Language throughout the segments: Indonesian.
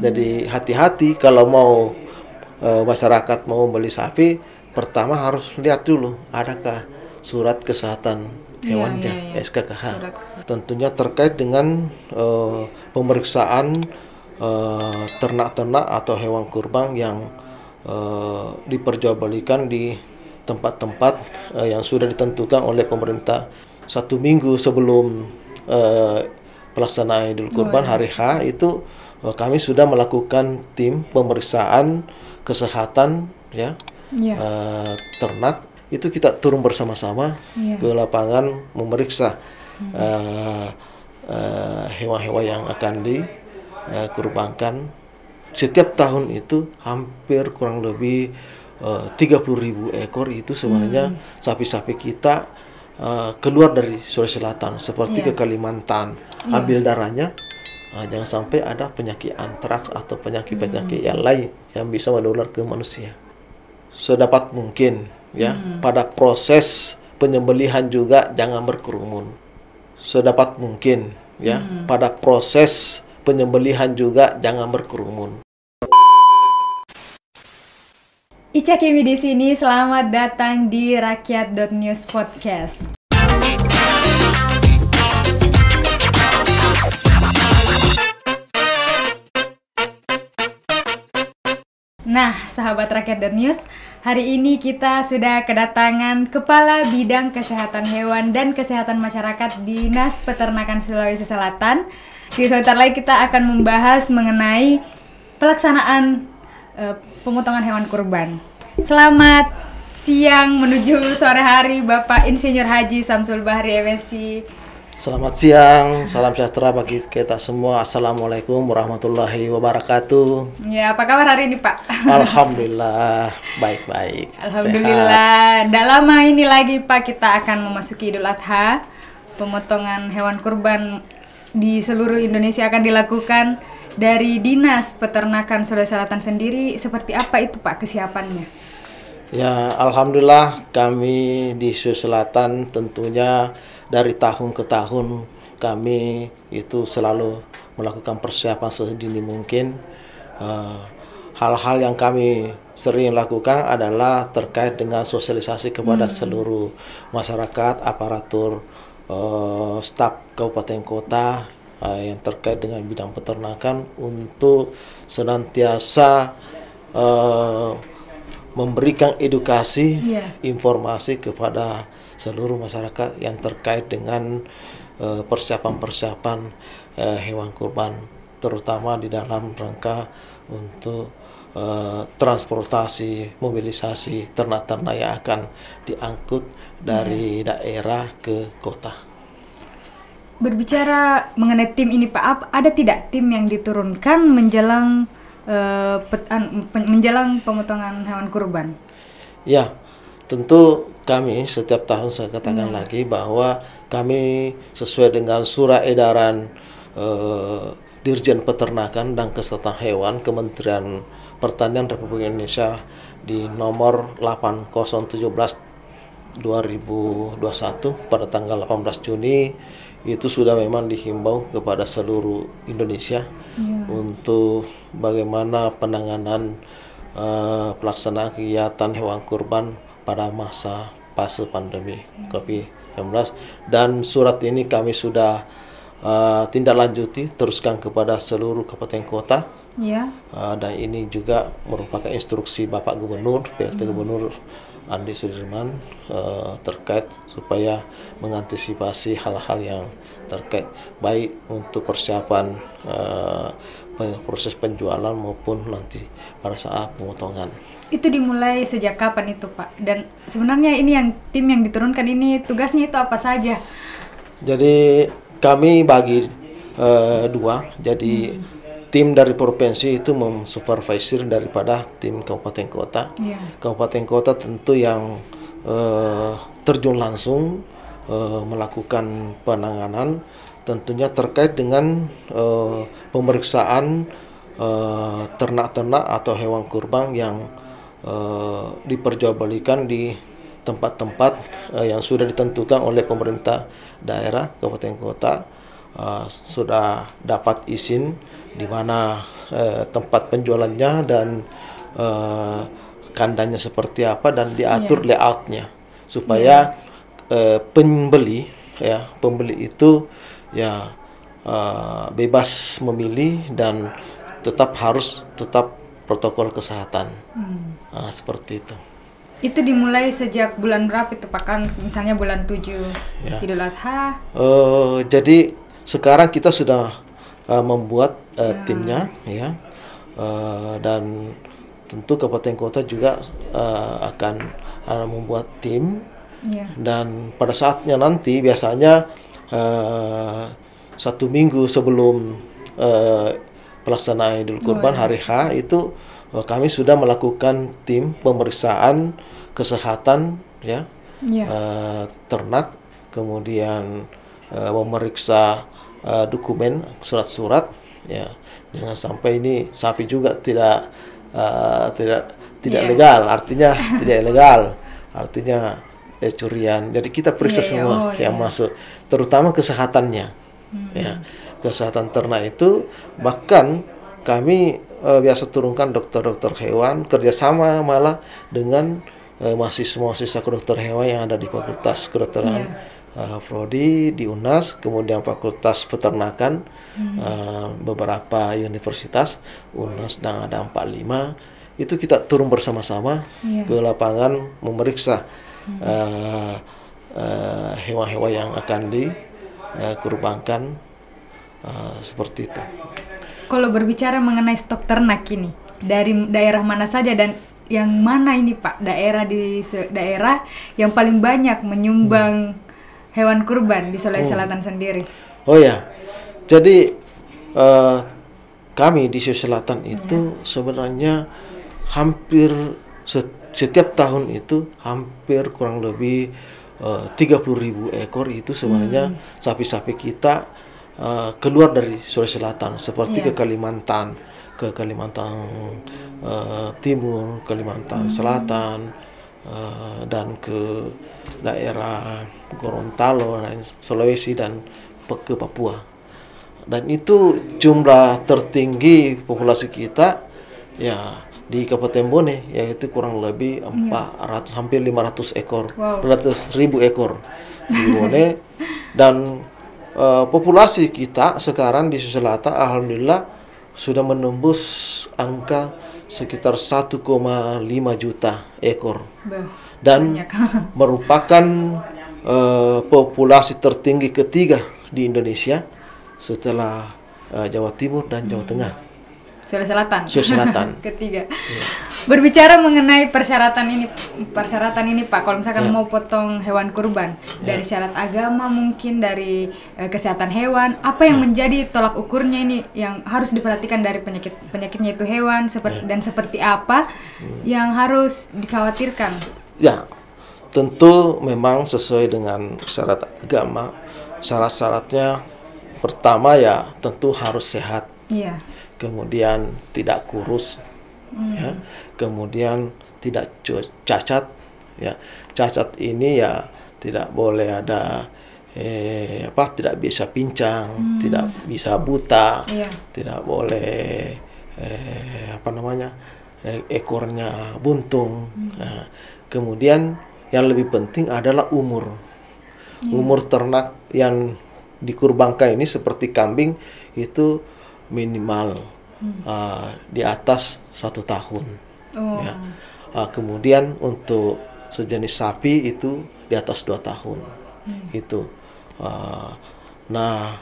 Jadi hati-hati kalau mau masyarakat mau beli sapi, pertama harus lihat dulu adakah surat kesehatan hewannya, SKKH. Tentunya terkait dengan pemeriksaan ternak-ternak atau hewan kurban yang diperjualbelikan di tempat-tempat yang sudah ditentukan oleh pemerintah 1 minggu sebelum pelaksanaan Idul Kurban hari H itu kami sudah melakukan tim pemeriksaan kesehatan ternak. Itu kita turun bersama-sama ke lapangan memeriksa hewan-hewan yang akan dikurbankan. Setiap tahun itu hampir kurang lebih 30.000 ekor itu sebenarnya sapi-sapi kita keluar dari Sulawesi Selatan seperti ke Kalimantan. Ambil darahnya, jangan sampai ada penyakit antraks atau penyakit-penyakit yang lain yang bisa menular ke manusia. Sedapat mungkin pada proses penyembelihan juga jangan berkerumun. Sedapat mungkin pada proses penyembelihan juga jangan berkerumun. Ica Kimi di sini, selamat datang di Rakyat.News Podcast. Nah, sahabat Rakyat.News, hari ini kita sudah kedatangan Kepala Bidang Kesehatan Hewan dan Kesehatan Masyarakat Dinas Peternakan Sulawesi Selatan. Sebentar lagi kita akan membahas mengenai pelaksanaan pemotongan hewan kurban. Selamat siang menuju sore hari Bapak Insinyur Haji Samsul Bahri MSc. Selamat siang, salam sejahtera bagi kita semua. Assalamualaikum warahmatullahi wabarakatuh. Ya, apa kabar hari ini Pak? Alhamdulillah, baik-baik. Alhamdulillah, tidak lama ini lagi Pak kita akan memasuki Idul Adha. Pemotongan hewan kurban di seluruh Indonesia akan dilakukan. Dari Dinas Peternakan Sulawesi Selatan sendiri, seperti apa itu Pak kesiapannya? Ya, alhamdulillah kami di Sulawesi Selatan tentunya dari tahun ke tahun kami itu selalu melakukan persiapan sedini mungkin. Hal-hal yang kami sering lakukan adalah terkait dengan sosialisasi kepada seluruh masyarakat, aparatur, staf kabupaten kota yang terkait dengan bidang peternakan untuk senantiasa memberikan edukasi, informasi kepada seluruh masyarakat yang terkait dengan persiapan-persiapan hewan kurban, terutama di dalam rangka untuk transportasi, mobilisasi ternak-ternak yang akan diangkut dari daerah ke kota. Berbicara mengenai tim ini Pak, ada tidak tim yang diturunkan menjelang menjelang pemotongan hewan kurban? Ya, tentu kami setiap tahun saya katakan lagi bahwa kami sesuai dengan surat edaran Dirjen Peternakan dan Kesehatan Hewan Kementerian Pertanian Republik Indonesia di nomor 8017/2021 pada tanggal 18 Juni itu sudah memang dihimbau kepada seluruh Indonesia untuk bagaimana penanganan pelaksanaan kegiatan hewan kurban pada masa fase pandemi COVID-19, dan surat ini kami sudah tindak lanjuti teruskan kepada seluruh kabupaten kota. Dan ini juga merupakan instruksi Bapak Gubernur, PLT Gubernur Andi Sudirman terkait supaya mengantisipasi hal-hal yang terkait baik untuk persiapan proses penjualan maupun nanti pada saat pemotongan. Itu dimulai sejak kapan itu Pak? Dan sebenarnya ini tim yang diturunkan ini tugasnya itu apa saja? Jadi kami bagi dua. Jadi tim dari provinsi itu mensupervisor daripada tim kabupaten kota. Kabupaten kota tentu yang terjun langsung melakukan penanganan tentunya terkait dengan pemeriksaan ternak-ternak atau hewan kurban yang diperjualbelikan di tempat-tempat yang sudah ditentukan oleh pemerintah daerah kabupaten kota. sudah dapat izin di mana tempat penjualannya dan kandangnya seperti apa, dan diatur layoutnya supaya pembeli itu ya bebas memilih dan harus tetap protokol kesehatan. Seperti itu. Itu dimulai sejak bulan berapa itu Pak? Kan misalnya bulan 7 Idul Adha. Jadi sekarang kita sudah membuat timnya ya, dan tentu kabupaten kota juga akan membuat tim. Dan pada saatnya nanti biasanya 1 minggu sebelum pelaksanaan Idul Kurban hari H itu kami sudah melakukan tim pemeriksaan kesehatan ternak, kemudian memeriksa dokumen, surat-surat ya, jangan sampai ini sapi juga tidak legal, artinya tidak ilegal, artinya curian. Jadi kita periksa semua yang masuk, terutama kesehatannya ya. Kesehatan ternak itu bahkan kami biasa turunkan dokter-dokter hewan, kerjasama malah dengan mahasiswa-mahasiswa kedokteran hewan yang ada di Fakultas Kedokteran Prodi di UNAS, kemudian Fakultas Peternakan, beberapa universitas UNAS dan ada 45, itu kita turun bersama-sama ke lapangan memeriksa hewan-hewan yang akan dikurbankan, seperti itu. Kalau berbicara mengenai stok ternak ini, dari daerah mana saja dan yang mana ini Pak daerah yang paling banyak menyumbang hewan kurban di Sulawesi Selatan sendiri? Oh ya, jadi kami di Sulawesi Selatan itu sebenarnya hampir setiap tahun itu hampir kurang lebih 30.000 ekor itu sebenarnya sapi-sapi kita keluar dari Sulawesi Selatan, seperti ke Kalimantan Timur, Kalimantan Selatan, dan ke daerah Gorontalo, Sulawesi, dan ke Papua. Dan itu jumlah tertinggi populasi kita ya di Kabupaten Bone, yaitu kurang lebih 400, hampir 500 ekor, 400.000 ekor di Bone. Dan populasi kita sekarang di Sulawesi Selatan alhamdulillah sudah menembus angka sekitar 1,5 juta ekor. Dan merupakan populasi tertinggi ketiga di Indonesia setelah Jawa Timur dan Jawa Tengah. Sulawesi Selatan. Ketiga. Berbicara mengenai persyaratan ini Pak, kalau misalkan mau potong hewan kurban, dari syarat agama mungkin, dari kesehatan hewan, apa yang menjadi tolak ukurnya ini yang harus diperhatikan dari penyakitnya itu hewan, dan seperti apa yang harus dikhawatirkan? Ya, tentu memang sesuai dengan syarat agama. Syarat-syaratnya pertama ya tentu harus sehat. Kemudian tidak kurus, ya. Kemudian tidak cacat, ya. Cacat ini ya tidak boleh ada tidak bisa pincang, tidak bisa buta, tidak boleh ekornya buntung. Nah, kemudian yang lebih penting adalah umur ternak yang dikurbankan ini, seperti kambing itu minimal di atas 1 tahun. Ya. Kemudian untuk sejenis sapi itu di atas 2 tahun. Itu. Nah,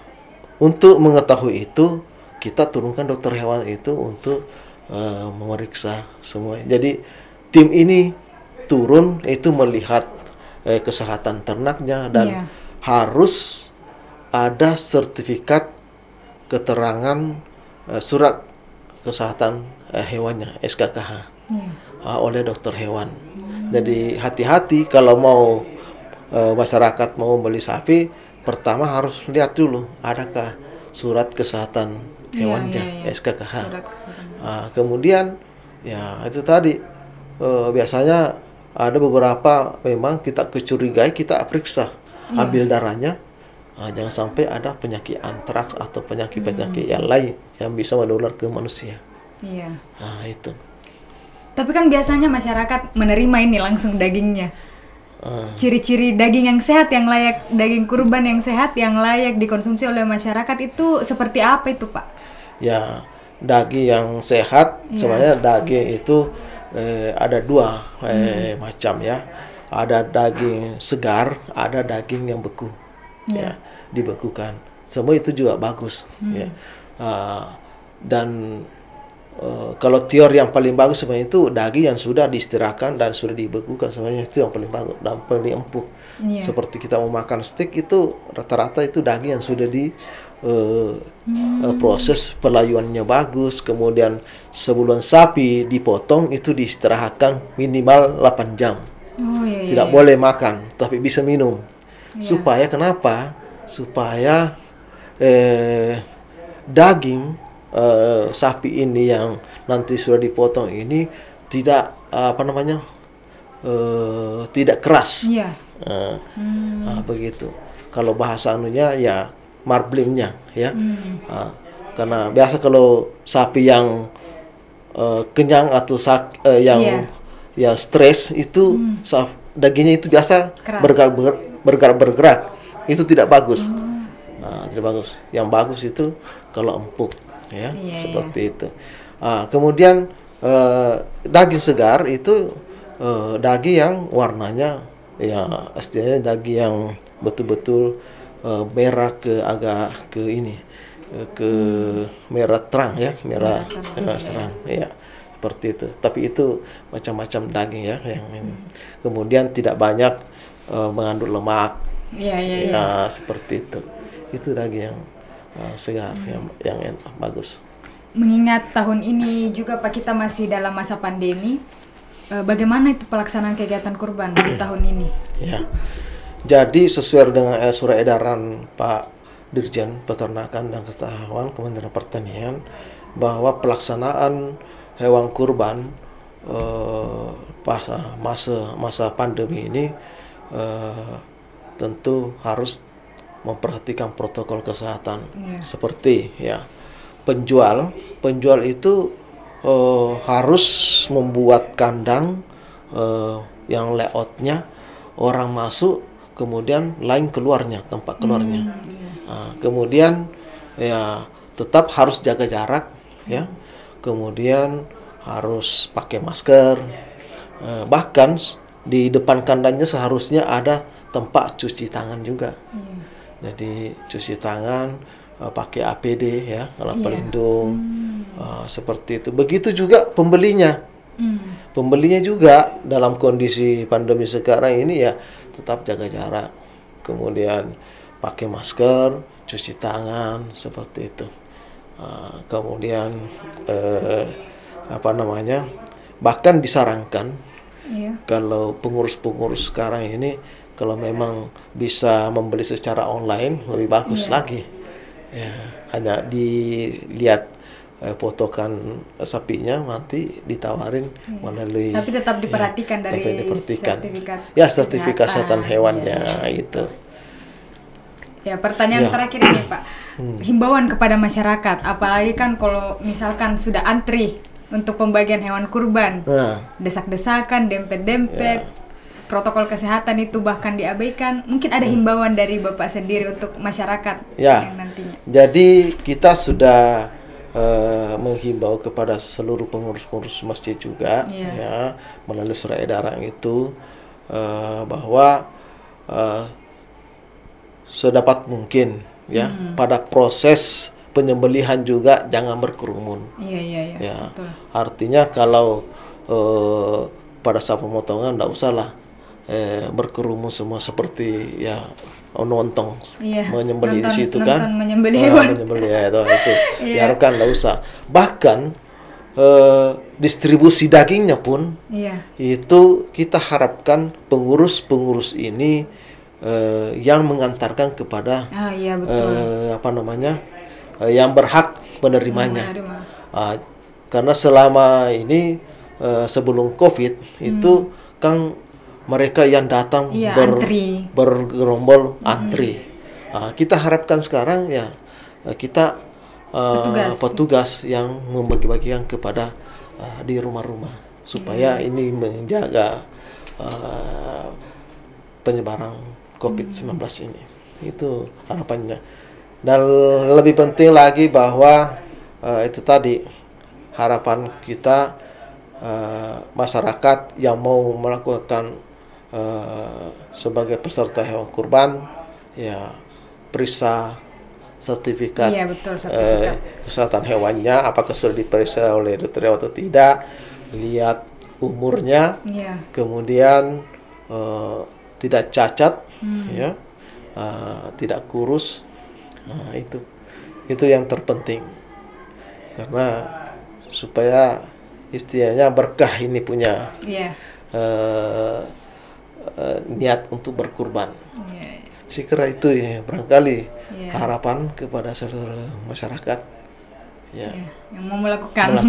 untuk mengetahui itu kita turunkan dokter hewan itu untuk memeriksa semua. Jadi tim ini turun itu melihat kesehatan ternaknya, dan harus ada sertifikat keterangan surat kesehatan hewannya, SKKH, oleh dokter hewan. Jadi hati-hati kalau mau masyarakat mau beli sapi, pertama harus lihat dulu adakah surat kesehatan hewannya, SKKH. Kemudian ya itu tadi biasanya ada beberapa memang kita kecurigai, kita periksa, ambil darahnya. Jangan sampai ada penyakit antraks atau penyakit-penyakit yang lain yang bisa menular ke manusia. Iya. Itu. Tapi kan biasanya masyarakat menerima ini langsung dagingnya. Ciri-ciri daging yang sehat, yang layak, daging kurban yang sehat, yang layak dikonsumsi oleh masyarakat itu seperti apa itu, Pak? Ya, daging yang sehat, sebenarnya daging itu ada dua macam ya. Ada daging segar, ada daging yang beku, ya, dibekukan. Semua itu juga bagus, ya. Dan kalau teori yang paling bagus sebenarnya itu daging yang sudah diistirahatkan dan sudah dibekukan, sebenarnya itu yang paling bagus dan paling empuk. Seperti kita mau makan steak itu rata-rata itu daging yang sudah di proses pelayuannya bagus, kemudian sebelum sapi dipotong itu diistirahatkan minimal 8 jam. Tidak boleh makan, tapi bisa minum. Supaya kenapa? Supaya daging sapi ini yang nanti sudah dipotong ini tidak tidak keras. Begitu. Kalau bahasa anunya ya marblimnya ya. Karena biasa kalau sapi yang kenyang atau yang stres itu dagingnya itu biasa bergerak, itu tidak bagus. Tidak bagus. Yang bagus itu kalau empuk, ya, seperti itu. Kemudian daging segar itu daging yang warnanya ya istilahnya daging yang betul-betul merah ke merah terang ya, merah terang ya. Seperti itu. Tapi itu macam-macam daging ya yang ini. Kemudian tidak banyak mengandung lemak. Ya, seperti itu. Itu daging yang segar yang enak, bagus. Mengingat tahun ini juga Pak kita masih dalam masa pandemi, bagaimana itu pelaksanaan kegiatan kurban di tahun ini? Ya. Jadi sesuai dengan surat edaran Pak Dirjen Peternakan dan Kesehatan Hewan Kementerian Pertanian bahwa pelaksanaan hewan kurban masa pandemi ini tentu harus memperhatikan protokol kesehatan seperti ya penjual itu harus membuat kandang yang layoutnya orang masuk kemudian lain keluarnya tempat keluarnya. Kemudian ya tetap harus jaga jarak ya. Kemudian harus pakai masker. Bahkan di depan kandangnya seharusnya ada tempat cuci tangan juga. Jadi cuci tangan, pakai APD ya, alat pelindung, seperti itu. Begitu juga pembelinya. Pembelinya juga dalam kondisi pandemi sekarang ini ya tetap jaga jarak. Kemudian pakai masker, cuci tangan, seperti itu. Kemudian bahkan disarankan kalau pengurus-pengurus sekarang ini kalau memang bisa membeli secara online lebih bagus lagi. Ya, hanya dilihat potongan sapinya nanti ditawarin melalui. Tapi tetap diperhatikan dari sertifikat. Ya, sertifikat kesehatan hewannya itu. Ya, pertanyaan terakhir ini Pak. Himbauan kepada masyarakat, apalagi kan kalau misalkan sudah antri untuk pembagian hewan kurban, desak-desakan, dempet-dempet, protokol kesehatan itu bahkan diabaikan. Mungkin ada himbauan dari Bapak sendiri untuk masyarakat yang nantinya. Jadi kita sudah menghimbau kepada seluruh pengurus-pengurus masjid juga, ya, melalui surat edaran itu bahwa sedapat mungkin ya pada proses penyembelihan juga jangan berkerumun. Ya. Betul. Artinya kalau pada saat pemotongan tidak usahlah berkerumun semua seperti ya nonton menyembelih di situ kan. Menyembelih hewan. Itu diharapkan tidak usah. Bahkan distribusi dagingnya pun itu kita harapkan pengurus-pengurus ini yang mengantarkan kepada yang berhak menerimanya. Karena selama ini sebelum COVID itu kan mereka yang datang bergerombol antri. Kita harapkan sekarang ya kita petugas yang membagi-bagikan kepada di rumah-rumah supaya ini menjaga penyebaran COVID-19 ini. Itu harapannya. Dan lebih penting lagi bahwa itu tadi harapan kita masyarakat yang mau melakukan sebagai peserta hewan kurban ya periksa sertifikat, sertifikat kesehatan hewannya, apakah sudah diperiksa oleh dokter hewan atau tidak, lihat umurnya, kemudian tidak cacat, ya, tidak kurus, itu yang terpenting karena supaya istilahnya berkah ini punya niat untuk berkurban. Saya kira itu ya barangkali harapan kepada seluruh masyarakat yang mau melakukan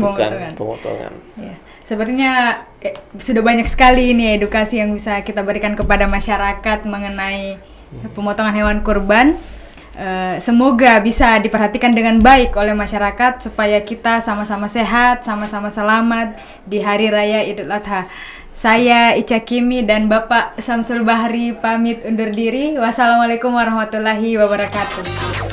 pemotongan. Sepertinya sudah banyak sekali ini edukasi yang bisa kita berikan kepada masyarakat mengenai pemotongan hewan kurban. Semoga bisa diperhatikan dengan baik oleh masyarakat supaya kita sama-sama sehat, sama-sama selamat di Hari Raya Idul Adha. Saya Ica Kimi dan Bapak Samsul Bahri pamit undur diri. Wassalamualaikum warahmatullahi wabarakatuh.